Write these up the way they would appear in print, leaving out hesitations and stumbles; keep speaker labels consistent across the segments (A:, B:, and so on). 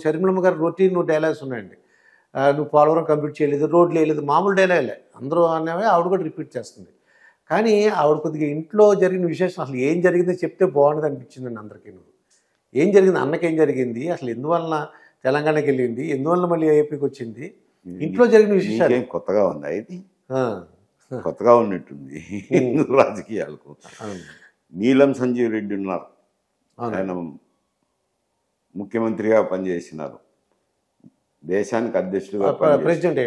A: షర్మిలమ్మ గారు routine dialogues ఉన్నాయండి. నువ్వు పోలవరం కంప్లీట్ చేయలేదు, రోడ్లు వేయలేదు, మామూలు డైలాగులే అందరూ అనేవి ఆవిడ కూడా రిపీట్ చేస్తుంది. కానీ ఆవిడ కొద్దిగా ఇంట్లో జరిగిన విశేషం అసలు ఏం జరిగిందో చెప్తే బాగుండదు అనిపించిందండి అందరికీ. ఏం జరిగింది, అన్నకేం జరిగింది, అసలు ఎందువలన తెలంగాణకి వెళ్ళింది, ఎందువల్ల మళ్ళీ ఏపీకి వచ్చింది, ఇంట్లో జరిగిన విశేషాలు.
B: కొత్తగా ఉందా ఇది? కొత్తగా ఉన్నట్టుంది రాజకీయాలకు. నీలం సంజీవ్ రెడ్డి ఉన్నారు, ఆయన ముఖ్యమంత్రిగా పనిచేసినారు, దేశానికి అధ్యక్షుడిగా
A: ప్రెసిడెంట్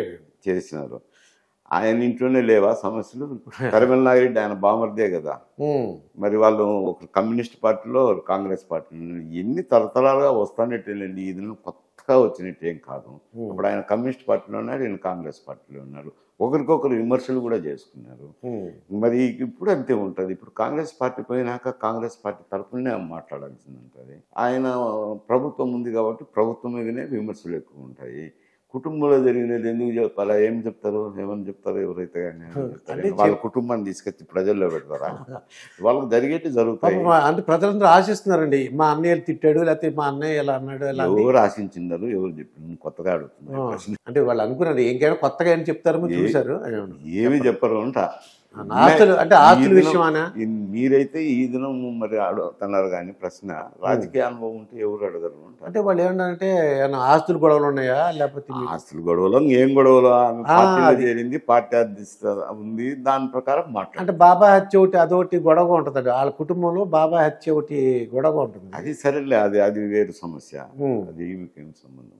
B: చేసినారు. ఆయన ఇంట్లోనే లేవా సమస్యలు? కరిమల్నారెడ్డి ఆయన బామర్దే కదా. మరి వాళ్ళు ఒక కమ్యూనిస్ట్ పార్టీలో కాంగ్రెస్ పార్టీలో ఎన్ని తరతరాలుగా వస్తానట్టేనండి, ఇది కొత్తగా వచ్చినట్టేం కాదు. అప్పుడు ఆయన కమ్యూనిస్ట్ పార్టీలో ఉన్నారు, ఈయన కాంగ్రెస్ పార్టీలో ఉన్నారు, ఒకరికొకరు విమర్శలు కూడా చేసుకున్నారు. మరి ఇప్పుడు అంతే ఉంటుంది. ఇప్పుడు కాంగ్రెస్ పార్టీ పోయినాక కాంగ్రెస్ పార్టీ తరఫునే మాట్లాడాల్సింది ఉంటుంది. ఆయన ప్రభుత్వం ఉంది కాబట్టి ప్రభుత్వం మీదనే విమర్శలు ఎక్కువ ఉంటాయి. కుటుంబంలో జరిగినది ఎందుకు చెప్పాలా, ఏం చెప్తారు, ఏమని చెప్తారు ఎవరైతే కానీ వాళ్ళ కుటుంబాన్ని తీసుకొచ్చి ప్రజల్లో పెడతారా? వాళ్ళకి జరిగేటి జరుగుతాయి.
A: అంటే ప్రజలందరూ ఆశిస్తున్నారండి, మా అన్నయ్య తిట్టాడు లేకపోతే మా అన్నయ్య ఎలా అన్నాడు,
B: ఎవరు ఆశించినారు, ఎవరు చెప్పారు, కొత్తగా అడుగుతున్నారు.
A: అంటే వాళ్ళు అనుకున్నారు ఇంకైనా కొత్తగా ఏం చెప్తారు, చూసారు
B: ఏమి చెప్పరు అంట.
A: అంటే ఆస్తుల విషయమా?
B: మీరైతే ఈ దినం మరి అడుగుతున్నారు కానీ ప్రశ్న రాజకీయ అనుభవం ఉంటే ఎవరు అడగరు.
A: అంటే వాళ్ళు ఏమన్నారంటే ఆస్తులు గొడవలు ఉన్నాయా, లేకపోతే
B: ఆస్తులు గొడవలు ఏం గొడవలు, పార్టీలో చేరింది, పార్టీ అధ్యక్షత ఉంది, దాని ప్రకారం మాట్లాడు.
A: అంటే బాబా హత్య ఒకటి అదొకటి గొడవ ఉంటుందండి వాళ్ళ కుటుంబంలో, బాబా హత్య ఒకటి గొడవ ఉంటుంది.
B: అది సరేలే, అది వేరు సమస్య, అది ఏం సంబంధం.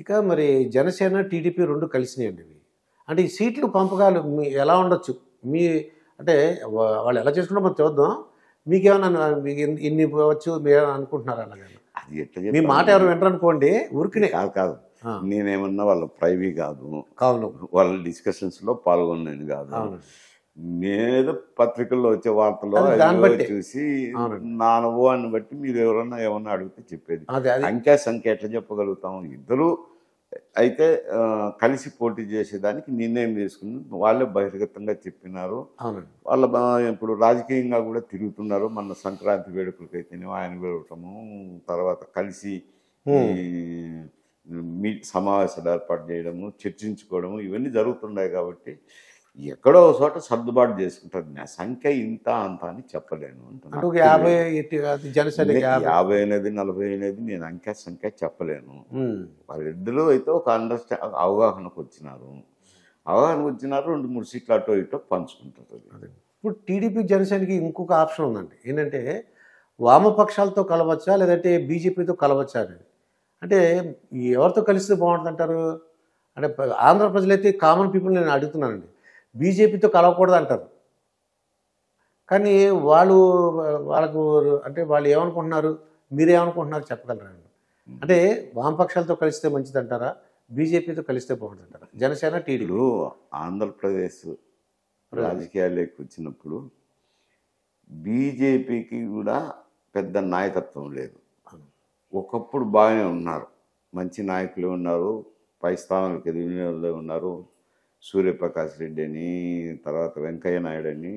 A: ఇక మరి జనసేన టీడీపీ రెండు కలిసినాయండి. అంటే ఈ సీట్లు పంపకాలు ఎలా ఉండొచ్చు, మీ అంటే వాళ్ళు ఎలా చేసుకుంటారో మనం చూద్దాం. మీకేమన్నా మీకు ఇన్ని ఇవ్వచ్చు మీరు అనుకుంటున్నారా? అలాగే
B: అది ఎట్లా
A: మీ మాట ఎవరు వింటారు అనుకోండి, ఊరికినే
B: కాదు. నేనేమన్నా వాళ్ళ ప్రైవీ కాదు, వాళ్ళ డిస్కషన్స్లో పాల్గొన్నాను కాదు. నేను పత్రికల్లో వచ్చే వార్తలో చూసి నా అనుభవాన్ని బట్టి మీరు ఎవరన్నా ఏమన్నా అడిగితే చెప్పేది. అంకె సంఖ్య ఎట్లా చెప్పగలుగుతాము? ఇద్దరు అయితే కలిసి పోటీ చేసేదానికి నిర్ణయం తీసుకుని వాళ్ళే బహిర్గతంగా చెప్పినారు. వాళ్ళ ఇప్పుడు రాజకీయంగా కూడా తిరుగుతున్నారు. మన సంక్రాంతి వేడుకలకైతేనే ఆయన వెళ్ళటము, తర్వాత కలిసి సమావేశాలు ఏర్పాటు చేయడము, చర్చించుకోవడము ఇవన్నీ జరుగుతున్నాయి. కాబట్టి ఎక్కడో ఒక చోట సర్దుబాటు చేసుకుంటారు. నా సంఖ్య ఇంత అంత అని చెప్పలేను. 50 అనేది 40 అనేది నేను సంఖ్య చెప్పలేను. వాళ్ళిద్దరూ అయితే ఒక అవగాహనకు వచ్చినారు. 2-3 సీట్లు అటో ఇటో పంచుకుంటారు.
A: ఇప్పుడు టీడీపీ జనసేనకి ఇంకొక ఆప్షన్ ఉందండి, ఏంటంటే వామపక్షాలతో కలవచ్చా లేదంటే బీజేపీతో కలవచ్చా అనేది. అంటే ఎవరితో కలిస్తే బాగుంటుంది అంటారు? అంటే ఆంధ్ర ప్రజలైతే కామన్ పీపుల్ నేను అడుగుతున్నానండి, బీజేపీతో కలవకూడదు అంటారు. కానీ వాళ్ళకు అంటే వాళ్ళు ఏమనుకుంటున్నారు, మీరేమనుకుంటున్నారు చెప్పగలరా? అంటే వామపక్షాలతో కలిస్తే మంచిది అంటారా, బీజేపీతో కలిస్తే బాగుంటుంది అంటారా? జనసేన టీడీపీ
B: ఆంధ్రప్రదేశ్ రాజకీయాల్లోకి వచ్చినప్పుడు బీజేపీకి కూడా పెద్ద నాయకత్వం లేదు. ఒకప్పుడు బాగానే ఉన్నారు, మంచి నాయకులు ఉన్నారు, పై స్థానాలకు ఎదిగిన వాళ్ళే ఉన్నారు. సూర్యప్రకాష్ రెడ్డి అని, తర్వాత వెంకయ్య నాయుడు అని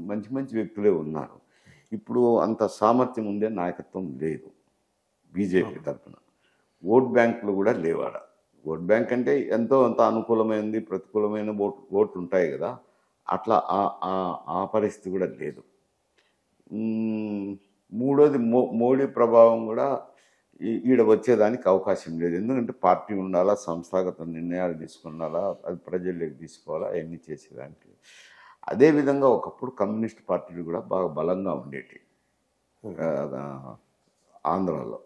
B: మంచి మంచి వ్యక్తులే ఉన్నారు. ఇప్పుడు అంత సామర్థ్యం ఉండే నాయకత్వం లేదు బీజేపీ తరఫున. ఓట్ బ్యాంకులు కూడా లేవాడ. ఓట్ బ్యాంక్ అంటే ఎంతో అంత అనుకూలమైనది, ప్రతికూలమైన ఓట్లు ఉంటాయి కదా, అట్లా ఆ పరిస్థితి కూడా లేదు. మూడోది మోడీ ప్రభావం కూడా ఈడ వచ్చేదానికి అవకాశం లేదు. ఎందుకంటే పార్టీ ఉండాలా, సంస్థాగత నిర్ణయాలు తీసుకుండాలా, అది ప్రజల్లోకి తీసుకోవాలా, అవన్నీ చేసేదానికి. అదేవిధంగా ఒకప్పుడు కమ్యూనిస్ట్ పార్టీలు కూడా బాగా బలంగా ఉండేవి ఆంధ్రాలో.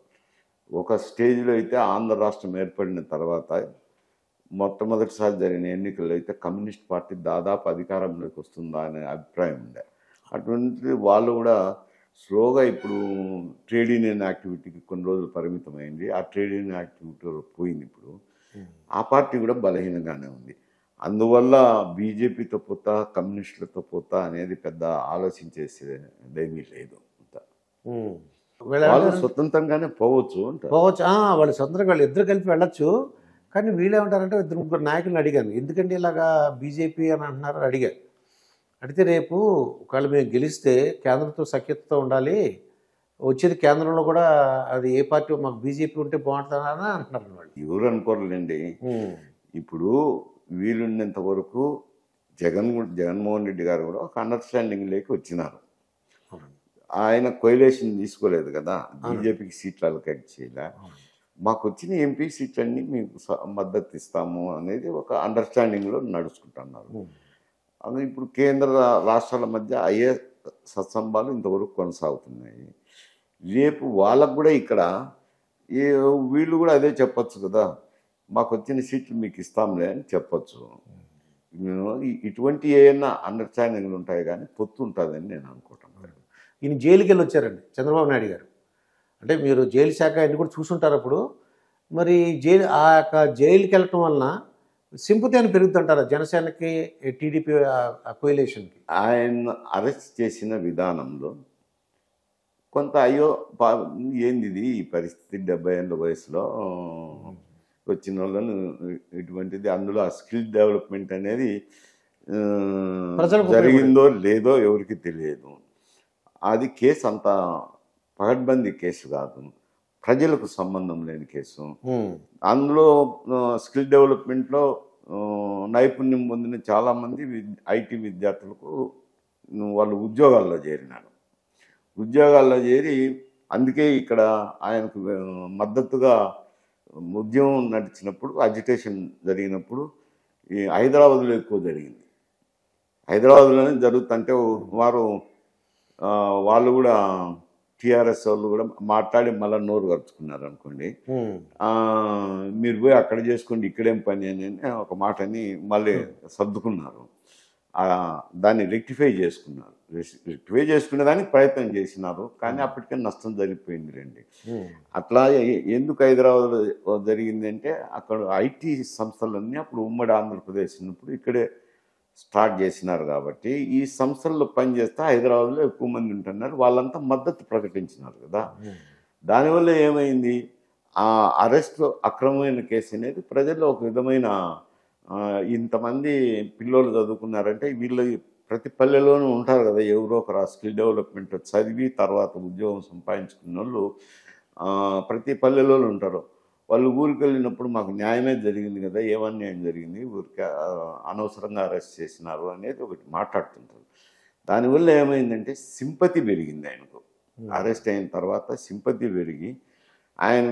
B: ఒక స్టేజ్లో అయితే ఆంధ్ర రాష్ట్రం ఏర్పడిన తర్వాత మొట్టమొదటిసారి జరిగిన ఎన్నికల్లో అయితే కమ్యూనిస్ట్ పార్టీ దాదాపు అధికారంలోకి వస్తుందా అనే అభిప్రాయం ఉండే. అటువంటి వాళ్ళు కూడా స్లోగా ఇప్పుడు ట్రేడ్ యూనియన్ యాక్టివిటీకి కొన్ని రోజులు పరిమితమైంది. ఆ ట్రేడ్ యూనియన్ యాక్టివిటీ పోయింది. ఇప్పుడు ఆ పార్టీ కూడా బలహీనంగానే ఉంది. అందువల్ల బీజేపీతో పోతా, కమ్యూనిస్టులతో పోతా అనేది పెద్ద ఆలోచించేసేదేమీ లేదు. వాళ్ళు స్వతంత్రంగానే పోవచ్చు.
A: వాళ్ళు స్వతంత్రంగా వాళ్ళు ఇద్దరు కలిపి వెళ్ళొచ్చు. కానీ వీళ్ళేమంటారంటే 2-3 నాయకులను అడిగాను, ఎందుకంటే ఇలాగా బీజేపీ అని అంటున్నారు అడిగారు. అడిగితే రేపు ఒకవేళ మేము గెలిస్తే కేంద్రంతో సఖ్యతతో ఉండాలి, వచ్చేది కేంద్రంలో కూడా అది ఏ పార్టీ మాకు బీజేపీ ఉంటే బాగుంటుందని అంటున్నారు వాళ్ళు.
B: ఎవరు అనుకోరులేండి. ఇప్పుడు వీలున్నంత వరకు జగన్మోహన్ రెడ్డి గారు కూడా ఒక అండర్స్టాండింగ్ లేక వచ్చినారు. ఆయన కొయిలేషన్ తీసుకోలేదు కదా, బీజేపీకి సీట్లు అలకేట్ చేయలే. మాకు వచ్చిన ఎంపీ సీట్లన్నీ మీకు మద్దతు ఇస్తాము అనేది ఒక అండర్స్టాండింగ్లో నడుచుకుంటున్నారు. అది ఇప్పుడు కేంద్ర రాష్ట్రాల మధ్య అయ్యే సత్సంబాలు ఇంతవరకు కొనసాగుతున్నాయి. రేపు వాళ్ళకు కూడా ఇక్కడ వీళ్ళు కూడా అదే చెప్పచ్చు కదా, మాకు వచ్చిన సీట్లు మీకు ఇస్తాంలే అని చెప్పచ్చు. ఇటువంటి ఏమైనా అండర్స్టాండింగ్లు ఉంటాయి కానీ పొత్తు ఉంటుందని నేను అనుకుంటున్నాను.
A: ఈయన జైలుకి వెళ్ళి వచ్చారండి చంద్రబాబు నాయుడు గారు. అంటే మీరు జైలు శాఖ అన్ని కూడా చూసుంటారు. అప్పుడు మరి ఆ యొక్క జైలుకి వెళ్ళటం వలన సింపతి అని పెరుగుతుంటారా జనసేనకి టీడీపీ కోయిలేషన్కి?
B: ఆయన అరెస్ట్ చేసిన విధానంలో కొంత ఏంది ఈ పరిస్థితి 70 ఏళ్ళ వయసులో వచ్చిన వాళ్ళను ఇటువంటిది, అందులో ఆ స్కిల్ డెవలప్మెంట్ అనేది జరిగిందో లేదో ఎవరికి తెలియదు. అది కేసు అంత పకడ్బందీ కేసు కాదు, ప్రజలకు సంబంధం లేని కేసు. అందులో స్కిల్ డెవలప్మెంట్లో నైపుణ్యం పొందిన చాలామంది ఐటీ విద్యార్థులకు వాళ్ళు ఉద్యోగాల్లో చేరినారు. ఉద్యోగాల్లో చేరి అందుకే ఇక్కడ ఆయనకు మద్దతుగా ఉద్యమం నడిచినప్పుడు, అజిటేషన్ జరిగినప్పుడు ఈ హైదరాబాద్లో ఎక్కువ జరిగింది. హైదరాబాద్లోనే జరుగుతుంటే వాళ్ళు కూడా టీఆర్ఎస్ వాళ్ళు కూడా మాట్లాడి మళ్ళీ నోరు ఖర్చుకున్నారు అనుకోండి. మీరు పోయి అక్కడ చేసుకోండి, ఇక్కడేం పని అని ఒక మాటని మళ్ళీ సర్దుకున్నారు. దాన్ని రెక్టిఫై చేసుకున్నారు. రెక్టిఫై చేసుకునే దానికి ప్రయత్నం చేసినారు, కానీ అప్పటికే నష్టం జరిగిపోయింది రండి. అట్లా ఎందుకు హైదరాబాద్లో జరిగింది అంటే అక్కడ ఐటీ సంస్థలన్నీ అప్పుడు ఉమ్మడి ఆంధ్రప్రదేశ్ ఉన్నప్పుడు ఇక్కడే స్టార్ట్ చేసినారు కాబట్టి ఈ సంస్థల్లో పనిచేస్తే హైదరాబాద్లో ఎక్కువ మంది ఉంటున్నారు. వాళ్ళంతా మద్దతు ప్రకటించినారు కదా. దానివల్ల ఏమైంది, ఆ అరెస్ట్ అక్రమమైన కేసు అనేది ప్రజల్లో ఒక విధమైన ఇంతమంది పిల్లలు చదువుకున్నారంటే వీళ్ళు ప్రతి పల్లెలోనూ ఉంటారు కదా, ఎవరో ఒక స్కిల్ డెవలప్మెంట్ చదివి తర్వాత ఉద్యోగం సంపాదించుకున్న వాళ్ళు ప్రతి పల్లెలోనూ ఉంటారు. వాళ్ళు ఊరికి వెళ్ళినప్పుడు మాకు న్యాయమే జరిగింది కదా, ఏమన్యాయం జరిగింది, ఊరికి అనవసరంగా అరెస్ట్ చేసినారు అనేది ఒకటి మాట్లాడుతుంటారు. దానివల్ల ఏమైందంటే సింపతి పెరిగింది ఆయనకు. అరెస్ట్ అయిన తర్వాత సింపతి పెరిగి ఆయన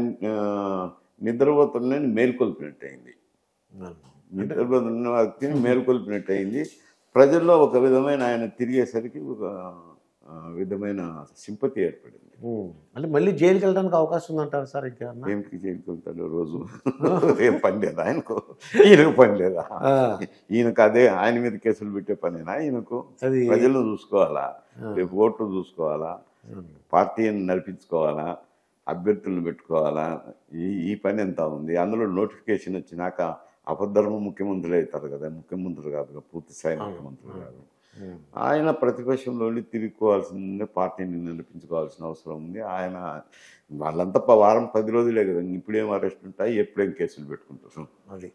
B: నిద్రపోతున్న మేల్కొల్పినట్టు అయింది. నిద్రపోతున్న వ్యక్తిని మేల్కొల్పినట్టు అయింది. ప్రజల్లో ఒక విధమైన ఆయన తిరిగేసరికి ఒక విధమైన సింపతి ఏర్పడింది.
A: అంటే మళ్ళీ జైలుకి వెళ్ళడానికి అవకాశం ఉందంటారు సార్? ఇంకా
B: ఏమిటి జైలుకి వెళ్తాడు రోజు? ఏం పని లేదా ఆయనకు? ఈయనకు పని లేదా? ఈయనకు అదే ఆయన మీద కేసులు పెట్టే పనేనా ఈయనకు? ప్రజలను చూసుకోవాలా, రేపు ఓట్లు చూసుకోవాలా, పార్టీని నడిపించుకోవాలా, అభ్యర్థులను పెట్టుకోవాలా, ఈ పని ఎంత ఉంది. అందులో నోటిఫికేషన్ వచ్చినాక అపధర్మ ముఖ్యమంత్రులు అవుతారు కదా, ముఖ్యమంత్రులు కాదు, పూర్తి స్థాయి ముఖ్యమంత్రులు కాదు. ఆయన ప్రతిపక్షంలో తిరుగుకోవాల్సిందే, పార్టీని నడిపించుకోవాల్సిన అవసరం ఉంది. ఆయన వాళ్ళంతా వారం 10 రోజులే కదా, ఇప్పుడేం అరెస్ట్ ఉంటాయి, ఎప్పుడేం కేసులు పెట్టుకుంటారు.
A: అది